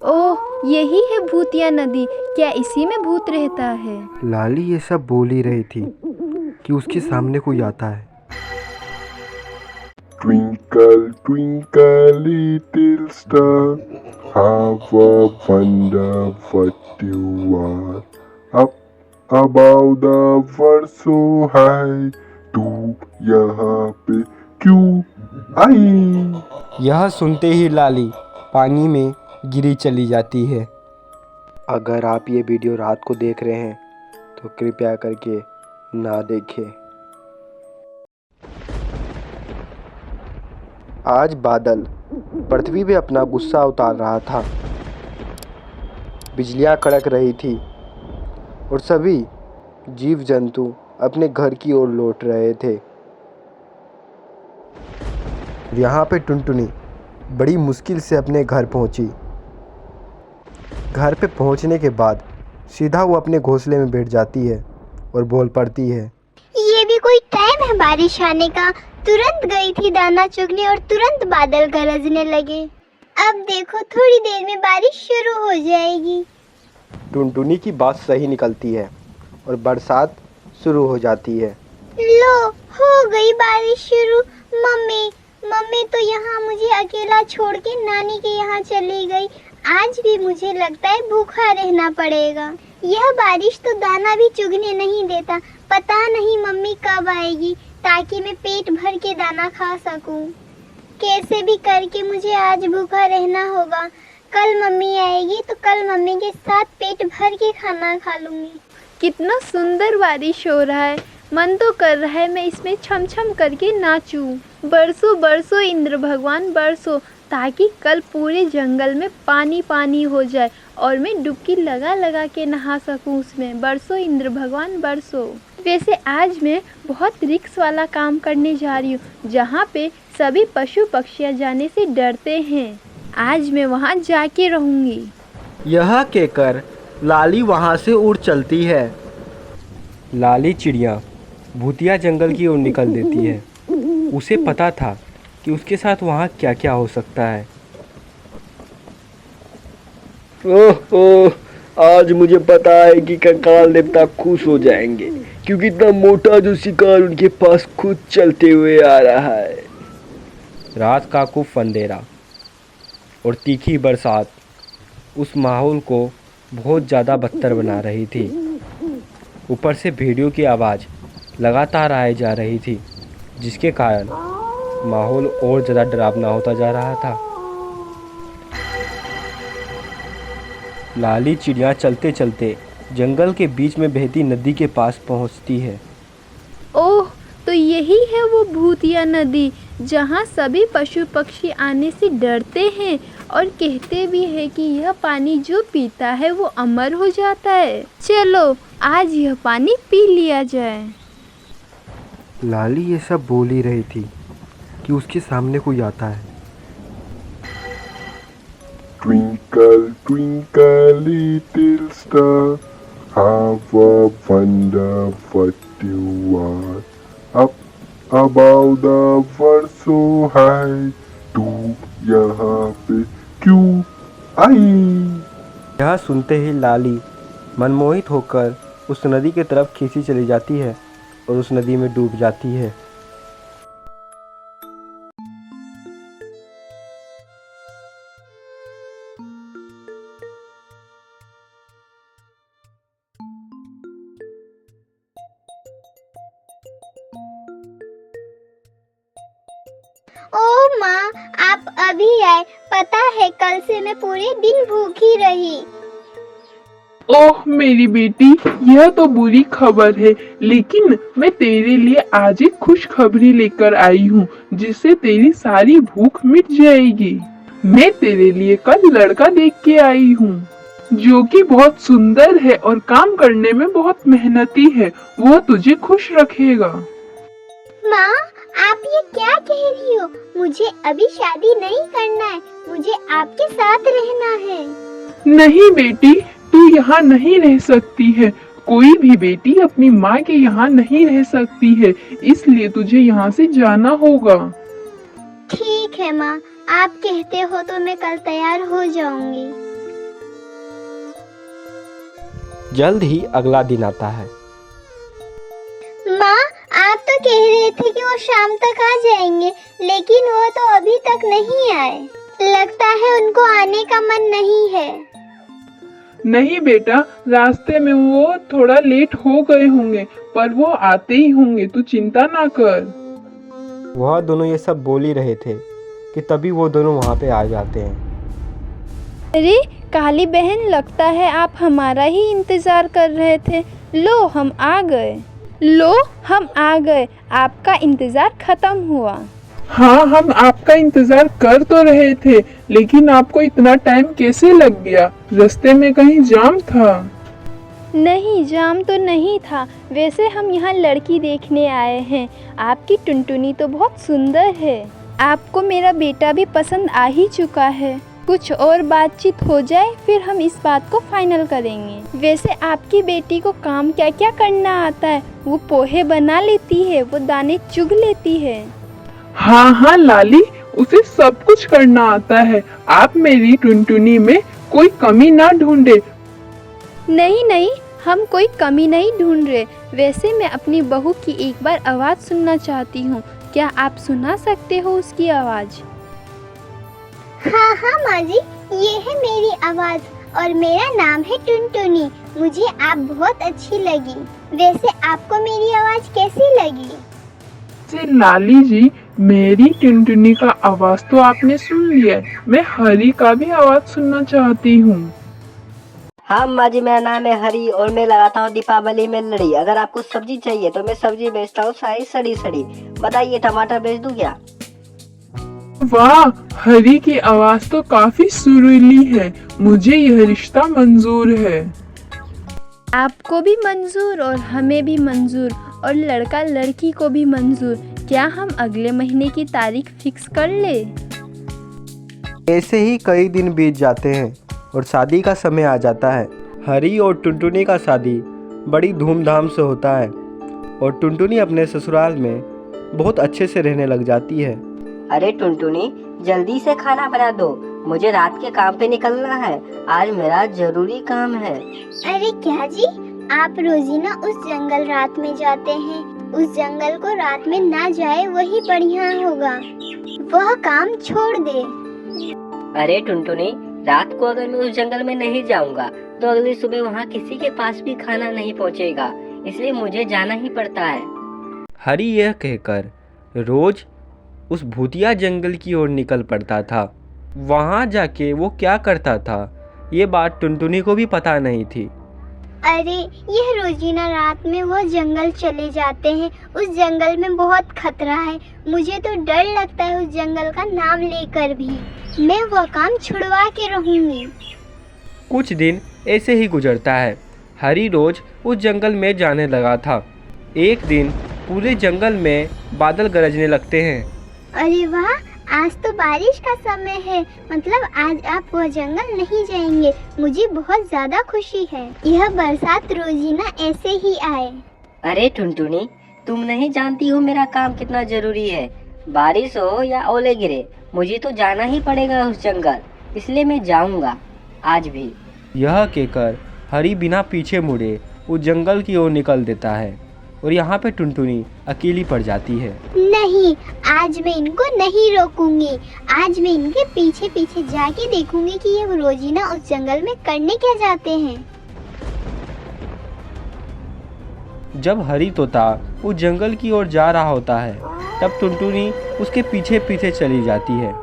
ओह, यही है भूतिया नदी। क्या इसी में भूत रहता है? लाली ये सब बोल ही रही थी कि उसके सामने कोई आता है। Twinkle, twinkle, little star, how a wonder what you are. Up above the world so high, तू यहाँ पे क्यों आई? यह सुनते ही लाली पानी में गिरी चली जाती है। अगर आप ये वीडियो रात को देख रहे हैं तो कृपया करके ना देखें। आज बादल पृथ्वी पे अपना गुस्सा उतार रहा था। बिजलियां कड़क रही थी और सभी जीव जंतु अपने घर की ओर लौट रहे थे। यहाँ पे टुनटुनी बड़ी मुश्किल से अपने घर पहुंची। घर पे पहुंचने के बाद सीधा वो अपने घोंसले में बैठ जाती है और बोल पड़ती है, ये भी कोई टाइम है बारिश आने का। तुरंत गई थी दाना चुगने और तुरंत बादल गरजने लगे। अब देखो थोड़ी देर में बारिश शुरू हो जाएगी। टुनटुनी की बात सही निकलती है और बरसात शुरू हो जाती है। लो, हो गई बारिश शुरू। मम्मी तो यहाँ मुझे अकेला छोड़ के नानी के यहाँ चली गई। आज भी मुझे लगता है भूखा रहना पड़ेगा। यह बारिश तो दाना भी चुगने नहीं देता। पता नहीं मम्मी कब आएगी ताकि मैं पेट भर के दाना खा सकूं। कैसे भी करके मुझे आज भूखा रहना होगा। कल मम्मी आएगी तो कल मम्मी के साथ पेट भर के खाना खा लूंगी। कितना सुंदर बारिश हो रहा है। मन तो कर रहा है मैं इसमें छम छम करके नाचूं। बरसो बरसो इंद्र भगवान बरसो, ताकि कल पूरे जंगल में पानी पानी हो जाए और मैं डुबकी लगा लगा के नहा सकूं उसमें। बरसो इंद्र भगवान बरसो। वैसे आज मैं बहुत रिस्क वाला काम करने जा रही हूँ, जहाँ पे सभी पशु पक्षियाँ जाने से डरते हैं। आज मैं वहाँ जाके रहूँगी। यह कहकर लाली वहाँ से उड़ चलती है। लाली चिड़िया भूतिया जंगल की ओर निकल देती है। उसे पता था कि उसके साथ वहाँ क्या क्या हो सकता है। ओह, आज मुझे पता है कि कंकाल देवता खुश हो जाएंगे, क्योंकि इतना मोटा जो शिकार उनके पास खुद चलते हुए आ रहा है। रात का खूब अंधेरा और तीखी बरसात उस माहौल को बहुत ज़्यादा बदतर बना रही थी। ऊपर से भेड़ियों की आवाज़ लगातार आए जा रही थी, जिसके कारण माहौल और ज़्यादा डरावना होता जा रहा था। लाली चिड़िया चलते चलते जंगल के बीच में बहती नदी के पास पहुंचती है। ओह, तो यही है वो भूतिया नदी, जहाँ सभी पशु पक्षी आने से डरते हैं और कहते भी हैं कि यह पानी जो पीता है वो अमर हो जाता है। चलो आज यह पानी पी लिया जाए। लाली ये सब बोल ही रही थी कि उसके सामने कोई आता है। Twinkle, twinkle, little star, how a wonder what you are. Up above the world so high, तू यहाँ पे क्यों आई? यह सुनते ही लाली मनमोहित होकर उस नदी की तरफ खींची चली जाती है और उस नदी में डूब जाती है। ओह माँ, आप अभी आए। पता है कल से मैं पूरे दिन भूखी रही। ओह मेरी बेटी, यह तो बुरी खबर है, लेकिन मैं तेरे लिए आज एक खुशखबरी लेकर आई हूँ, जिससे तेरी सारी भूख मिट जाएगी। मैं तेरे लिए कल लड़का देख के आई हूँ, जो कि बहुत सुंदर है और काम करने में बहुत मेहनती है। वो तुझे खुश रखेगा। माँ, आप ये क्या कह रही हो? मुझे अभी शादी नहीं करना है, मुझे आपके साथ रहना है। नहीं बेटी, तू यहाँ नहीं रह सकती है। कोई भी बेटी अपनी माँ के यहाँ नहीं रह सकती है, इसलिए तुझे यहाँ से जाना होगा। ठीक है माँ, आप कहते हो तो मैं कल तैयार हो जाऊंगी। जल्द ही अगला दिन आता है। माँ, आप तो कह रहे थे कि वो शाम तक आ जाएंगे, लेकिन वो तो अभी तक नहीं आए। लगता है उनको आने का मन नहीं है। नहीं बेटा, रास्ते में वो थोड़ा लेट हो गए होंगे, पर वो आते ही होंगे, तू चिंता ना कर। वह दोनों ये सब बोल ही रहे थे कि तभी वो दोनों वहाँ पे आ जाते हैं। अरे काली बहन, लगता है आप हमारा ही इंतज़ार कर रहे थे। लो हम आ गए। आपका इंतज़ार ख़त्म हुआ। हाँ, हम आपका इंतजार कर तो रहे थे, लेकिन आपको इतना टाइम कैसे लग गया? रास्ते में कहीं जाम था? नहीं, जाम तो नहीं था। वैसे हम यहाँ लड़की देखने आए हैं। आपकी टुनटुनी तो बहुत सुंदर है। आपको मेरा बेटा भी पसंद आ ही चुका है। कुछ और बातचीत हो जाए फिर हम इस बात को फाइनल करेंगे। वैसे आपकी बेटी को काम क्या क्या करना आता है? वो पोहे बना लेती है, वो दाने चुग लेती है। हाँ लाली, उसे सब कुछ करना आता है। आप मेरी टुनटुनी में कोई कमी ना ढूंढे। नहीं, हम कोई कमी नहीं ढूंढ रहे। वैसे मैं अपनी बहू की एक बार आवाज़ सुनना चाहती हूँ। क्या आप सुना सकते हो उसकी आवाज़? हाँ माँ जी, ये है मेरी आवाज़ और मेरा नाम है टुनटुनी। मुझे आप बहुत अच्छी लगी। वैसे आपको मेरी आवाज़ कैसी लगी? लाली जी, मेरी टुनटुनी का आवाज तो आपने सुन लिया, मैं हरी का भी आवाज सुनना चाहती हूँ। हाँ माँ जी, मेरा नाम है हरी और मैं लगाता हूँ दीपावली में लड़ी। अगर आपको सब्जी चाहिए तो मैं सब्जी बेचता हूँ, सारी सड़ी। बताइए, टमाटर बेच दूँ क्या? वाह, हरी की आवाज तो काफी सुरीली है। मुझे यह रिश्ता मंजूर है। आपको भी मंजूर और हमें भी मंजूर और लड़का लड़की को भी मंजूर। क्या हम अगले महीने की तारीख फिक्स कर ले? ऐसे ही कई दिन बीत जाते हैं और शादी का समय आ जाता है। हरी और टुनटुनी का शादी बड़ी धूमधाम से होता है और टुनटुनी अपने ससुराल में बहुत अच्छे से रहने लग जाती है। अरे टुनटुनी, जल्दी से खाना बना दो, मुझे रात के काम पे निकलना है। आज मेरा जरूरी काम है। अरे क्या जी, आप रोजीना उस जंगल रात में जाते हैं। उस जंगल को रात में ना जाए, वही बढ़िया होगा। वह काम छोड़ दे। अरे टुनटुनी, रात को अगर मैं उस जंगल में नहीं जाऊंगा तो अगली सुबह वहाँ किसी के पास भी खाना नहीं पहुँचेगा, इसलिए मुझे जाना ही पड़ता है। हरी यह कहकर रोज उस भूतिया जंगल की ओर निकल पड़ता था। वहाँ जाके वो क्या करता था, ये बात टुनटुनी को भी पता नहीं थी। अरे यह रोजीना रात में वो जंगल चले जाते हैं। उस जंगल में बहुत खतरा है। मुझे तो डर लगता है उस जंगल का नाम लेकर भी। मैं वह काम छुड़वा के रहूंगी। कुछ दिन ऐसे ही गुजरता है। हरी रोज उस जंगल में जाने लगा था। एक दिन पूरे जंगल में बादल गरजने लगते हैं। अरे वाह, आज तो बारिश का समय है। मतलब आज आप वह जंगल नहीं जाएंगे। मुझे बहुत ज्यादा खुशी है। यह बरसात रोजीना ऐसे ही आए। अरे टुनटुनी, तुम नहीं जानती हो मेरा काम कितना जरूरी है। बारिश हो या ओले गिरे, मुझे तो जाना ही पड़ेगा उस जंगल, इसलिए मैं जाऊंगा आज भी। यह कहकर हरी बिना पीछे मुड़े उस जंगल की ओर निकल देता है और यहाँ पे टुनटुनी अकेली पड़ जाती है। नहीं, आज मैं इनको नहीं रोकूंगी। आज मैं इनके पीछे पीछे जाके देखूंगी कि ये रोजीना उस जंगल में करने क्या जाते हैं। जब हरी तोता उस जंगल की ओर जा रहा होता है तब टुनटुनी उसके पीछे पीछे चली जाती है।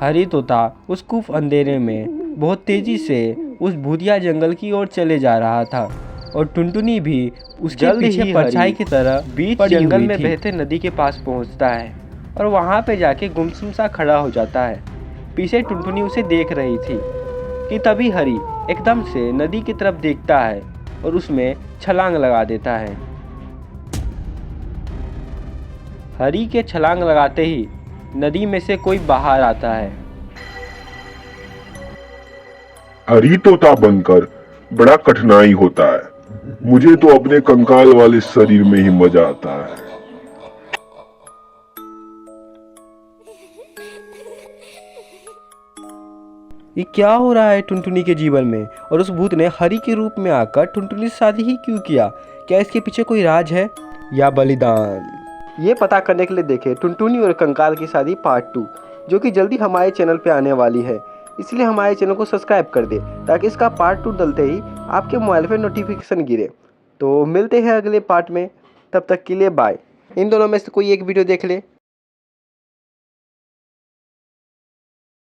हरी तोता उस खूब अंधेरे में बहुत तेजी से उस भूतिया जंगल की ओर चले जा रहा था और टुनटुनी भी उसके पीछे परछाई की तरह बीच जंगल में बहते नदी के पास पहुंचता है और वहां पे जाके गुमसुम सा खड़ा हो जाता है। पीछे टुनटुनी उसे देख रही थी कि तभी हरी एकदम से नदी की तरफ देखता है और उसमें छलांग लगा देता है। हरी के छलांग लगाते ही नदी में से कोई बाहर आता है। हरी तोता बनकर बड़ा कठिनाई होता है। मुझे तो अपने कंकाल वाले शरीर में ही मजा आता है। ये क्या हो रहा है टुनटुनी के जीवन में, और उस भूत ने हरी के रूप में आकर टुनटुनी से शादी ही क्यों किया? क्या इसके पीछे कोई राज है या बलिदान? ये पता करने के लिए देखें टुनटुनी और कंकाल की शादी पार्ट 2, जो कि जल्दी हमारे चैनल पे आने वाली है। इसलिए हमारे चैनल को सब्सक्राइब कर दे ताकि इसका पार्ट 2 डलते ही आपके मोबाइल पे नोटिफिकेशन गिरे। तो मिलते हैं अगले पार्ट में, तब तक के लिए बाय। इन दोनों में से कोई एक वीडियो देख ले।